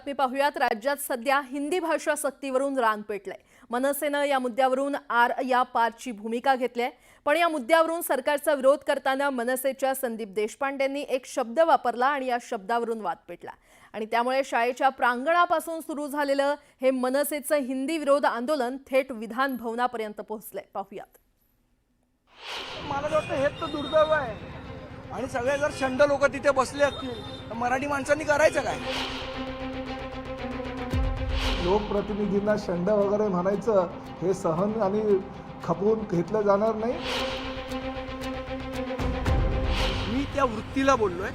बातमी पाहूयात। राज्यात सध्या हिंदी भाषा सक्तीवरून रान पेटलंय। मनसेनं या मुद्द्यावरून आर या पारची भूमिका घेतली आहे। पण या मुद्द्यावरून सरकारचा विरोध करताना मनसेच्या संदीप देशपांडेंनी एक शब्द वापरला आणि या शब्दावरून वाद पेटला आणि त्यामुळे शाळेच्या प्रांगणापासून सुरू झालेलं हे मनसेचं हिंदी विरोध आंदोलन थेट विधान भवनापर्यंत पोहोचलंय। पाहूयात। मला वाटतं हेच तर दुर्दैव आहे आणि सगळे जर शंड लोक तिथे बसले असतील तर मराठी माणसांनी करायचं काय? लोकप्रतिनिधींना शंड वगैरे म्हणायचं हे सहन आणि खपवून घेतलं जाणार नाही। मी त्या वृत्तीला बोललोय,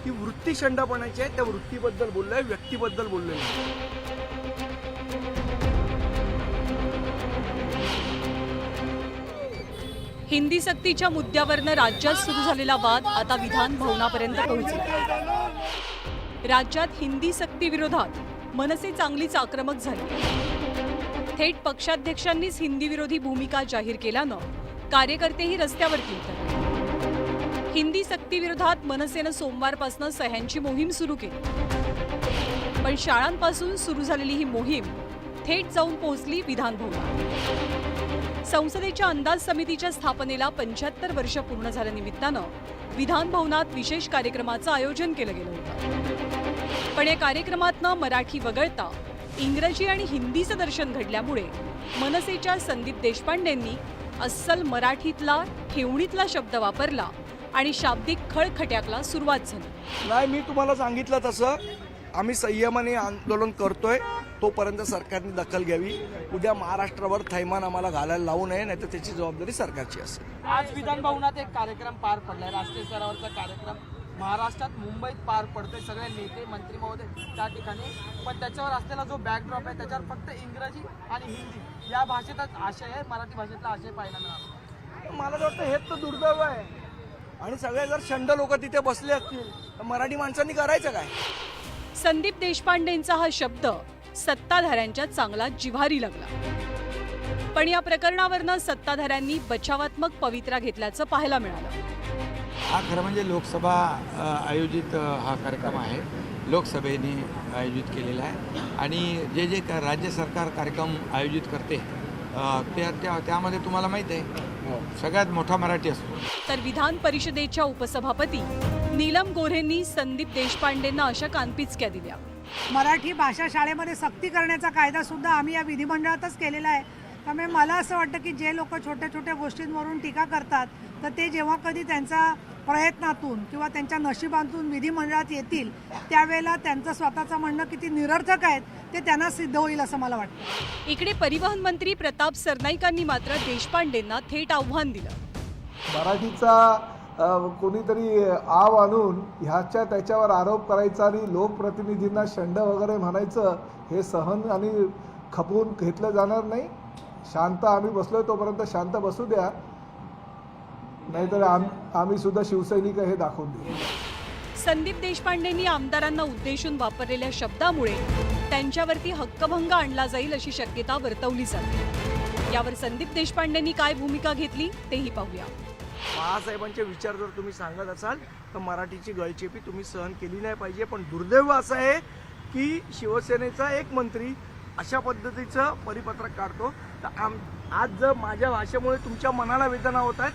ती वृत्ती शंडपणाची आहे, त्या वृत्तीबद्दल बोललोय, व्यक्तीबद्दल बोललोय नाही। हिंदी सक्तीच्या मुद्द्यावरनं राज्यात सुरू झालेला वाद आता विधान भवनापर्यंत पोहोचला। राज्यात हिंदी सक्ती विरोधात मनसे चांगलीच आक्रमक झाली। थेट पक्षाध्यक्षांनीच हिंदी विरोधी भूमिका जाहीर केल्यानं कार्यकर्तेही रस्त्यावरती उतरले। हिंदी सक्ती विरोधात मनसेनं सोमवारपासून सह्यांची मोहीम सुरू केली। पण शाळांपासून सुरू झालेली ही मोहीम थेट जाऊन पोहोचली विधान भवनात। संसदेच्या अंदाज समितीच्या स्थापनेला 75 वर्ष पूर्ण झाल्यानिमित्तानं विधान भवनात विशेष कार्यक्रमाचं आयोजन केलं गेलं होतं। पण या कार्यक्रमातनं मराठी वगळता इंग्रजी आणि हिंदीचं दर्शन घडल्यामुळे मनसेच्या संदीप देशपांडेंनी अस्सल मराठीतला ठेवणीतला शब्द वापरला आणि शाब्दिक खळखट्याकला सुरुवात झाली। नाही, मी तुम्हाला सांगितलं तसं आम्ही संयमाने आंदोलन करतोय, तोपर्यंत सरकारने दखल घ्यावी। उद्या महाराष्ट्रावर थैमान आम्हाला घालायला लावू नये, नाहीतर त्याची जबाबदारी सरकारची असेल। आज विधान भवनात एक कार्यक्रम पार पडलाय, राष्ट्रीय स्तरावरचा कार्यक्रम महाराष्ट्रात मुंबईत पार पडतोय। सगळे नेते मंत्री महोदय त्या ठिकाणी, पण त्याच्यावर असलेला जो बॅकड्रॉप आहे त्याच्यावर फक्त इंग्रजी आणि हिंदी या भाषेतच आशय आहे, मराठी भाषेतला आशय पाहायला मिळाला। मला वाटतं हेच तर दुर्दैव आहे आणि सगळे जर शंड लोक तिथे बसले असतील तर मराठी माणसांनी करायचं काय? संदीप देशपांडेंचा हा शब्द सत्ताधाऱ्यांच्या चांगला जिव्हारी लागला। पण या प्रकरणावरनं सत्ताधाऱ्यांनी बचावात्मक पवित्रा घेतल्याचं पाहायला मिळालं। हा खरं म्हणजे लोकसभा आयोजित हा कार्यक्रम आहे, लोकसभेने आयोजित केलेला आहे आणि जे राज्य सरकार कार्यक्रम आयोजित करते त्यामध्ये तुम्हाला माहीत आहे सगळ्यात मोठा मराठी असतो। तर विधान परिषदेच्या उपसभापती नीलम गोऱ्हेंनी संदीप देशपांडेंना अशा कानपिचक्या दिल्या। मराठी भाषा शाळेमध्ये सक्ती करण्याचा कायदा सुद्धा आम्ही या विधिमंडळातच केलेला आहे। त्यामुळे मला असं वाटतं की जे लोक छोट्या छोट्या गोष्टींवरून टीका करतात तर ते जेव्हा कधी त्यांच्या प्रयत्नातून किंवा त्यांच्या नशिबातून विधिमंडळात येतील त्यावेळेला त्यांचं स्वतःचं म्हणणं किती निरर्थक आहे ते त्यांना सिद्ध होईल असं मला वाटतं। इकडे परिवहन मंत्री प्रताप सरनाईकांनी मात्र देशपांडेंना थेट आव्हान दिलं। मराठीचा कोणीतरी आव आणून ह्याच्या त्याच्यावर आरोप करायचा आणि लोकप्रतिनिधींना शंड वगैरे म्हणायचं हे सहन आणि खपवून घेतलं जाणार नाही। शांत आम्ही बसलोय तोपर्यंत शांत बसू द्या, नाहीतर आम्ही सुद्धा शिवसैनिक हे दाखवून देऊ। संदीप देशपांडेंनी आमदारांना उद्देशून वापरलेल्या शब्दामुळे त्यांच्यावरती हक्कभंग आणला जाईल अशी शक्यता वर्तवली जाते। यावर संदीप देशपांडेंनी काय भूमिका घेतली तेही पाहूया। बाळासाहेबांचे विचार जर तुम्ही सांगत असाल तर मराठीची गळचेपी तुम्ही सहन केली नाही पाहिजे। पण दुर्दैव असं आहे की शिवसेनेचा एक मंत्री अशा पद्धतीचं परिपत्रक काढतो। तर आज जर माझ्या भाषेमुळे तुमच्या मनाला वेदना होत आहेत,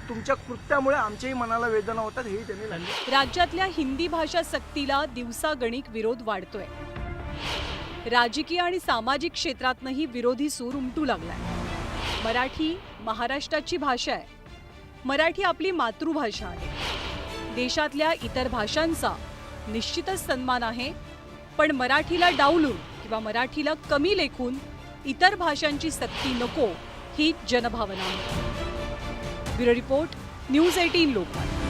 तुमच्या कृत्यामुळे आमच्याही मनाला वेदना होतात, हेही त्यांनी सांगितलं। राज्यातल्या हिंदी भाषा सक्तीला दिवसागणिक विरोध वाढतोय। राजकीय आणि सामाजिक क्षेत्रातनंही विरोधी सूर उमटू लागलाय। मराठी महाराष्ट्राची भाषा आहे, मराठी आपली मातृभाषा आहे। देशातल्या इतर भाषांचा निश्चितच सन्मान आहे, पण मराठीला डावलून किंवा मराठीला कमी लेखून इतर भाषांची सक्ती नको ही जनभावना आहे। Bureau report, news 18 Lokmat.